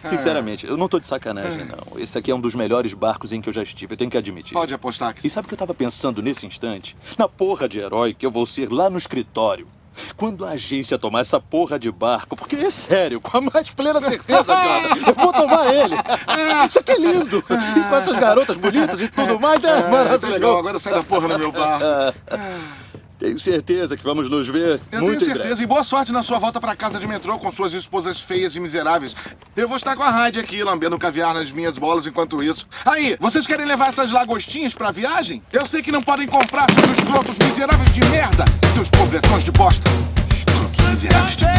Sinceramente, eu não tô de sacanagem, não. Esse aqui é um dos melhores barcos em que eu já estive, eu tenho que admitir. Pode apostar que E sabe o que eu tava pensando nesse instante? Na porra de herói que eu vou ser lá no escritório. Quando a agência tomar essa porra de barco, porque é sério, com a mais plena certeza, Jonathan, eu vou tomar ele. Isso aqui é lindo. E com essas garotas bonitas e tudo mais, é maravilhoso. Legal, agora sai da porra no meu barco. Tenho certeza que vamos nos ver Eu muito tenho em certeza. breve. E boa sorte na sua volta pra casa de metrô com suas esposas feias e miseráveis. Eu vou estar com a Heidi aqui, lambendo caviar nas minhas bolas enquanto isso. Aí, vocês querem levar essas lagostinhas pra viagem? Eu sei que não podem comprar, seus escrotos miseráveis de merda. Seus pobretões de bosta. Escrotos miseráveis de merda.